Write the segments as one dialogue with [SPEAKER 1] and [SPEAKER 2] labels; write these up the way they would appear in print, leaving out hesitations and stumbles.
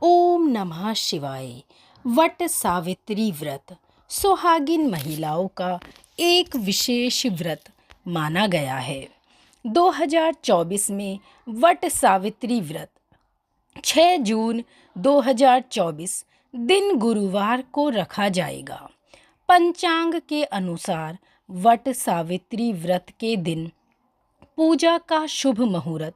[SPEAKER 1] ओम नमः शिवाय। वट सावित्री व्रत सुहागिन महिलाओं का एक विशेष व्रत माना गया है। 2024 में वट सावित्री व्रत 6 जून 2024 दिन गुरुवार को रखा जाएगा। पंचांग के अनुसार वट सावित्री व्रत के दिन पूजा का शुभ मुहूर्त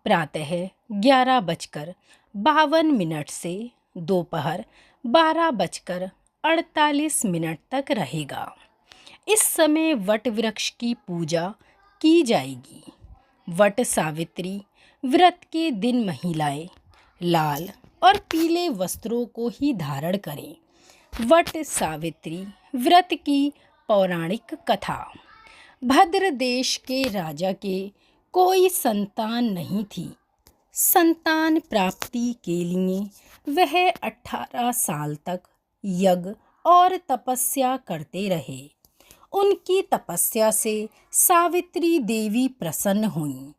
[SPEAKER 1] प्रातः 11:52 से दोपहर 12:48 तक रहेगा। इस समय वट वृक्ष की पूजा की जाएगी। वट सावित्री व्रत के दिन महिलाएं लाल और पीले वस्त्रों को ही धारण करें। वट सावित्री व्रत की पौराणिक कथा। भद्र देश के राजा के कोई संतान नहीं थी। संतान प्राप्ति के लिए वह 18 साल तक यज्ञ और तपस्या करते रहे। उनकी तपस्या से सावित्री देवी प्रसन्न हुईं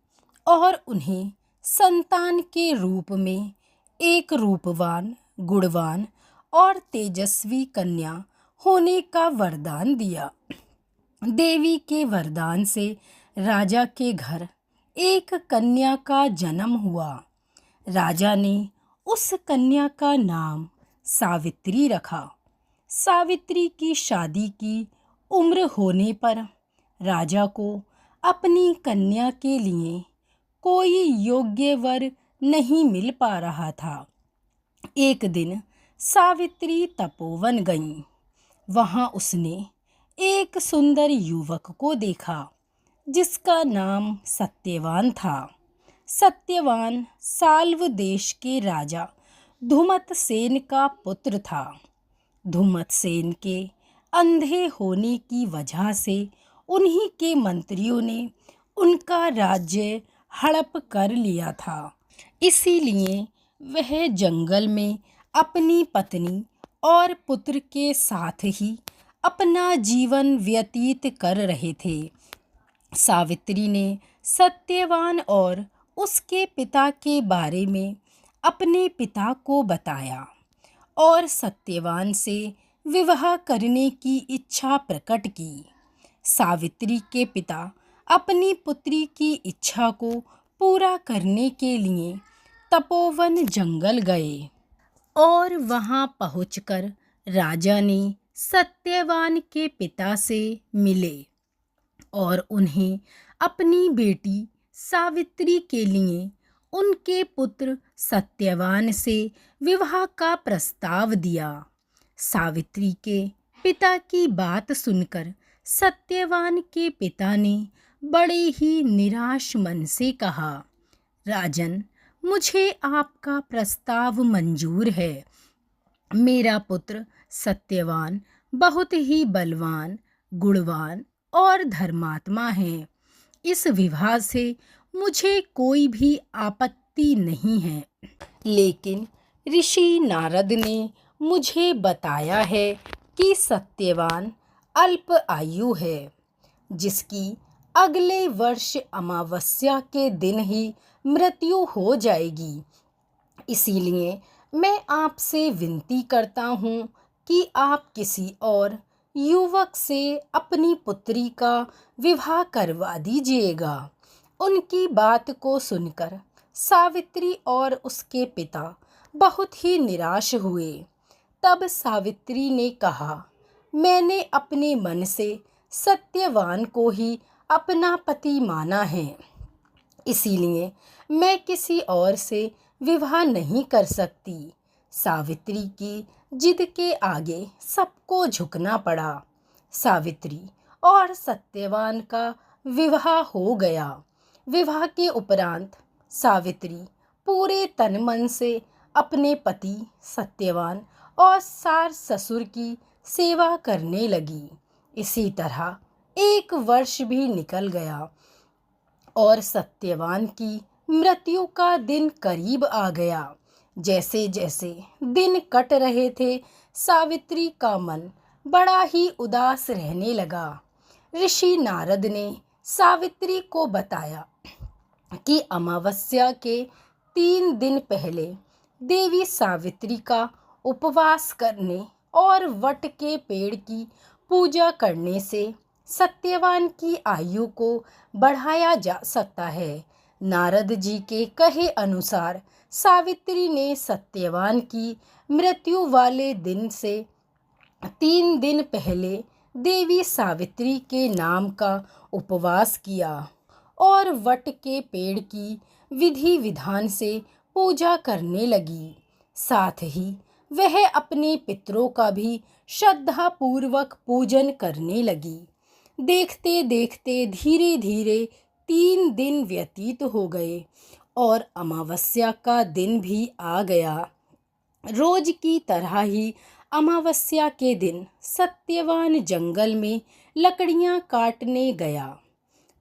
[SPEAKER 1] और उन्हें संतान के रूप में एक रूपवान, गुणवान और तेजस्वी कन्या होने का वरदान दिया। देवी के वरदान से राजा के घर एक कन्या का जन्म हुआ। राजा ने उस कन्या का नाम सावित्री रखा। सावित्री की शादी की उम्र होने पर राजा को अपनी कन्या के लिए कोई योग्य वर नहीं मिल पा रहा था। एक दिन सावित्री तपोवन गईं। वहां उसने एक सुंदर युवक को देखा जिसका नाम सत्यवान था। सत्यवान साल्व देश के राजा धुमतसेन का पुत्र था। धुमतसेन के अंधे होने की वजह से उन्हीं के मंत्रियों ने उनका राज्य हड़प कर लिया था। इसीलिए वह जंगल में अपनी पत्नी और पुत्र के साथ ही अपना जीवन व्यतीत कर रहे थे। सावित्री ने सत्यवान और उसके पिता के बारे में अपने पिता को बताया और सत्यवान से विवाह करने की इच्छा प्रकट की। सावित्री के पिता अपनी पुत्री की इच्छा को पूरा करने के लिए तपोवन जंगल गए और वहां पहुंचकर राजा ने सत्यवान के पिता से मिले और उन्हें अपनी बेटी सावित्री के लिए उनके पुत्र सत्यवान से विवाह का प्रस्ताव दिया। सावित्री के पिता की बात सुनकर सत्यवान के पिता ने बड़े ही निराश मन से कहा, राजन, मुझे आपका प्रस्ताव मंजूर है। मेरा पुत्र सत्यवान बहुत ही बलवान, गुणवान और धर्मात्मा है। इस विवाह से मुझे कोई भी आपत्ति नहीं है। लेकिन ऋषि नारद ने मुझे बताया है कि सत्यवान अल्प आयु है, जिसकी अगले वर्ष अमावस्या के दिन ही मृत्यु हो जाएगी। इसीलिए मैं आपसे विनती करता हूँ कि आप किसी और युवक से अपनी पुत्री का विवाह करवा दीजिएगा। उनकी बात को सुनकर सावित्री और उसके पिता बहुत ही निराश हुए। तब सावित्री ने कहा, मैंने अपने मन से सत्यवान को ही अपना पति माना है, इसीलिए मैं किसी और से विवाह नहीं कर सकती। सावित्री की जिद के आगे सबको झुकना पड़ा। सावित्री और सत्यवान का विवाह हो गया। विवाह के उपरांत सावित्री पूरे तन मन से अपने पति सत्यवान और सास ससुर की सेवा करने लगी। इसी तरह 1 वर्ष भी निकल गया और सत्यवान की मृत्यु का दिन करीब आ गया। जैसे जैसे दिन कट रहे थे, सावित्री का मन बड़ा ही उदास रहने लगा। ऋषि नारद ने सावित्री को बताया कि अमावस्या के 3 दिन पहले देवी सावित्री का उपवास करने और वट के पेड़ की पूजा करने से सत्यवान की आयु को बढ़ाया जा सकता है। नारद जी के कहे अनुसार सावित्री ने सत्यवान की मृत्यु वाले दिन से 3 दिन पहले देवी सावित्री के नाम का उपवास किया और वट के पेड़ की विधि विधान से पूजा करने लगी। साथ ही वह अपने पितरों का भी श्रद्धा पूर्वक पूजन करने लगी। देखते देखते धीरे धीरे 3 दिन व्यतीत हो गए और अमावस्या का दिन भी आ गया। रोज की तरह ही अमावस्या के दिन सत्यवान जंगल में लकड़ियां काटने गया।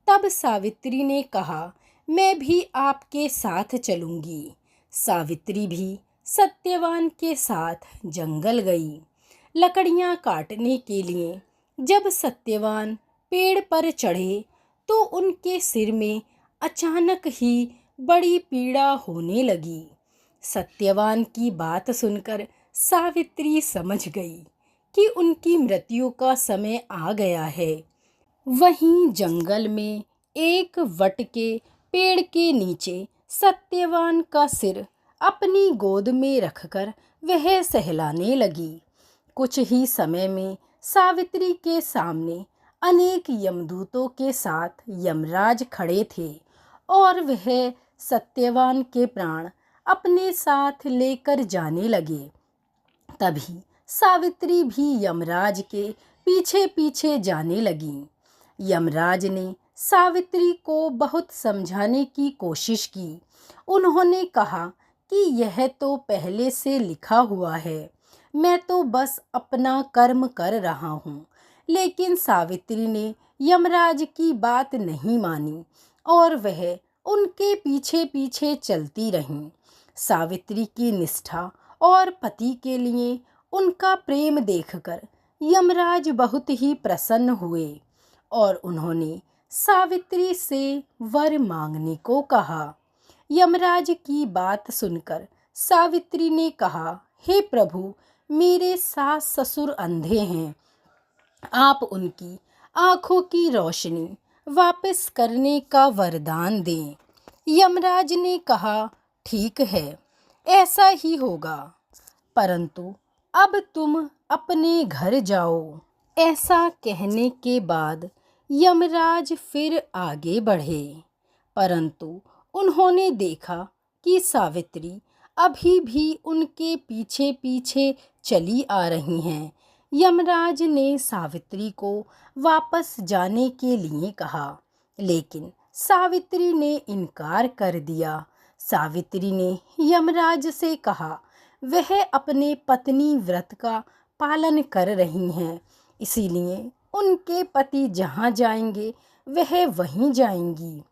[SPEAKER 1] तब सावित्री ने कहा, मैं भी आपके साथ चलूंगी। सावित्री भी सत्यवान के साथ जंगल गई लकड़ियां काटने के लिए। जब सत्यवान पेड़ पर चढ़े तो उनके सिर में अचानक ही बड़ी पीड़ा होने लगी। सत्यवान की बात सुनकर सावित्री समझ गई कि उनकी मृत्यु का समय आ गया है। वहीं जंगल में एक वट के पेड़ के नीचे सत्यवान का सिर अपनी गोद में रखकर वह सहलाने लगी। कुछ ही समय में सावित्री के सामने अनेक यमदूतों के साथ यमराज खड़े थे और वह सत्यवान के प्राण अपने साथ लेकर जाने लगे। तभी सावित्री भी यमराज के पीछे पीछे जाने लगी। यमराज ने सावित्री को बहुत समझाने की कोशिश की। उन्होंने कहा कि यह तो पहले से लिखा हुआ है, मैं तो बस अपना कर्म कर रहा हूँ। लेकिन सावित्री ने यमराज की बात नहीं मानी और वह उनके पीछे पीछे चलती रही। सावित्री की निष्ठा और पति के लिए उनका प्रेम देखकर यमराज बहुत ही प्रसन्न हुए और उन्होंने सावित्री से वर मांगने को कहा। यमराज की बात सुनकर सावित्री ने कहा, हे प्रभु, मेरे सास ससुर अंधे हैं, आप उनकी आंखों की रोशनी वापस करने का वरदान दें। यमराज ने कहा, ठीक है, ऐसा ही होगा, परंतु अब तुम अपने घर जाओ। ऐसा कहने के बाद यमराज फिर आगे बढ़े, परंतु उन्होंने देखा कि सावित्री अभी भी उनके पीछे पीछे चली आ रही हैं। यमराज ने सावित्री को वापस जाने के लिए कहा, लेकिन सावित्री ने इनकार कर दिया। सावित्री ने यमराज से कहा, वह अपने पत्नी व्रत का पालन कर रही हैं, इसीलिए उनके पति जहाँ जाएंगे वह वहीं जाएंगी।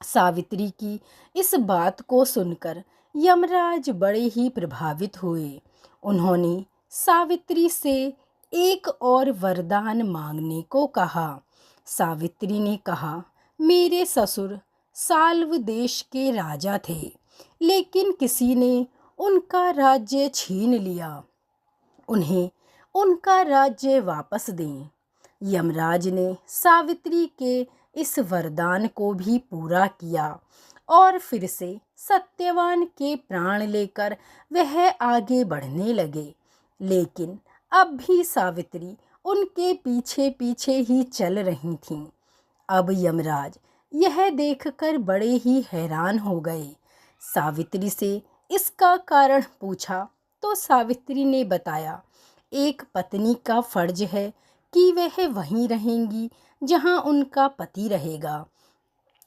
[SPEAKER 1] सावित्री की इस बात को सुनकर यमराज बड़े ही प्रभावित हुए। उन्होंने सावित्री से एक और वरदान मांगने को कहा। सावित्री ने कहा, मेरे ससुर साल्व देश के राजा थे, लेकिन किसी ने उनका राज्य छीन लिया, उन्हें उनका राज्य वापस दें। यमराज ने सावित्री के इस वरदान को भी पूरा किया और फिर से सत्यवान के प्राण लेकर वह आगे बढ़ने लगे। लेकिन अब भी सावित्री उनके पीछे पीछे ही चल रही थीं। अब यमराज यह देखकर बड़े ही हैरान हो गए। सावित्री से इसका कारण पूछा तो सावित्री ने बताया, एक पत्नी का फर्ज है कि वह वहीं रहेंगी जहां उनका पति रहेगा।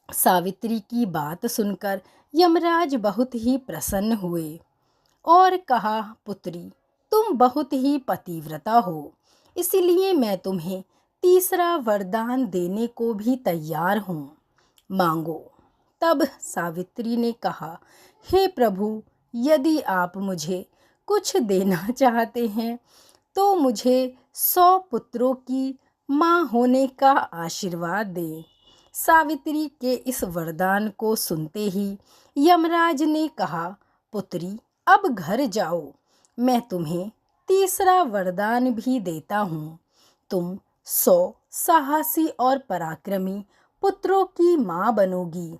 [SPEAKER 1] सावित्री की बात सुनकर यमराज बहुत ही प्रसन्न हुए और कहा, पुत्री, तुम बहुत ही पतिव्रता हो, इसलिए मैं तुम्हें तीसरा वरदान देने को भी तैयार हूँ, मांगो। तब सावित्री ने कहा, हे प्रभु, यदि आप मुझे कुछ देना चाहते हैं तो मुझे 100 पुत्रों की माँ होने का आशीर्वाद दें। सावित्री के इस वरदान को सुनते ही यमराज ने कहा, पुत्री, अब घर जाओ, मैं तुम्हें तीसरा वरदान भी देता हूँ। तुम 100 साहसी और पराक्रमी पुत्रों की माँ बनोगी।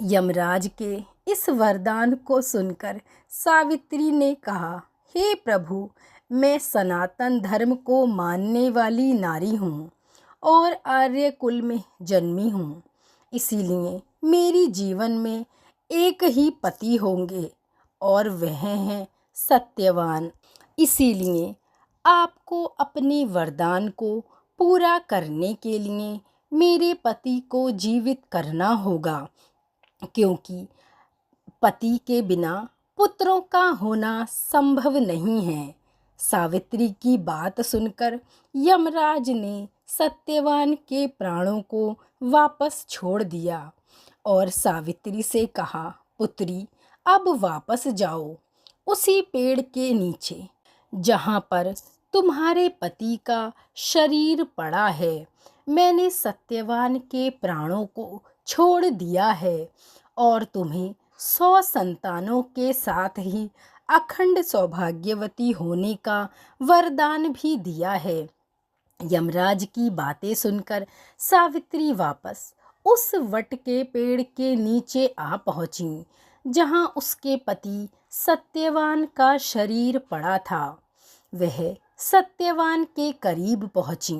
[SPEAKER 1] यमराज के इस वरदान को सुनकर सावित्री ने कहा, हे प्रभु, मैं सनातन धर्म को मानने वाली नारी हूँ और आर्य कुल में जन्मी हूँ, इसीलिए मेरी जीवन में एक ही पति होंगे और वह हैं सत्यवान। इसीलिए आपको अपने वरदान को पूरा करने के लिए मेरे पति को जीवित करना होगा, क्योंकि पति के बिना पुत्रों का होना संभव नहीं है। सावित्री की बात सुनकर यमराज ने सत्यवान के प्राणों को वापस छोड़ दिया और सावित्री से कहा, पुत्री, अब वापस जाओ उसी पेड़ के नीचे जहाँ पर तुम्हारे पति का शरीर पड़ा है। मैंने सत्यवान के प्राणों को छोड़ दिया है और तुम्हें 100 संतानों के साथ ही अखंड सौभाग्यवती होने का वरदान भी दिया है। यमराज की बातें सुनकर सावित्री वापस उस वट के पेड़ के नीचे आ पहुंची जहां उसके पति सत्यवान का शरीर पड़ा था। वह सत्यवान के करीब पहुंची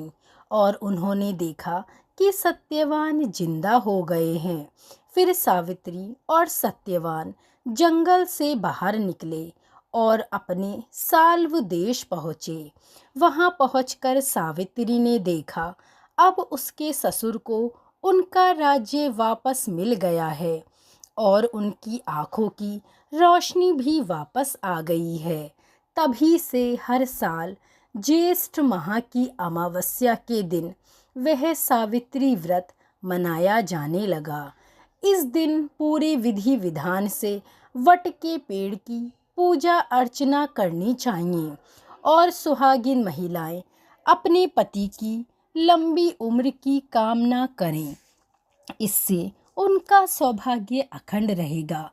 [SPEAKER 1] और उन्होंने देखा कि सत्यवान जिंदा हो गए हैं। फिर सावित्री और सत्यवान जंगल से बाहर निकले और अपने साल्व देश पहुँचे। वहाँ पहुँचकर सावित्री ने देखा अब उसके ससुर को उनका राज्य वापस मिल गया है और उनकी आँखों की रोशनी भी वापस आ गई है। तभी से हर साल ज्येष्ठ माह की अमावस्या के दिन वह सावित्री व्रत मनाया जाने लगा। इस दिन पूरे विधि विधान से वट के पेड़ की पूजा अर्चना करनी चाहिए और सुहागिन महिलाएं अपने पति की लंबी उम्र की कामना करें, इससे उनका सौभाग्य अखंड रहेगा।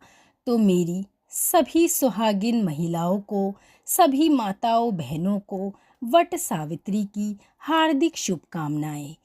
[SPEAKER 1] तो मेरी सभी सुहागिन महिलाओं को, सभी माताओं बहनों को वट सावित्री की हार्दिक शुभकामनाएं।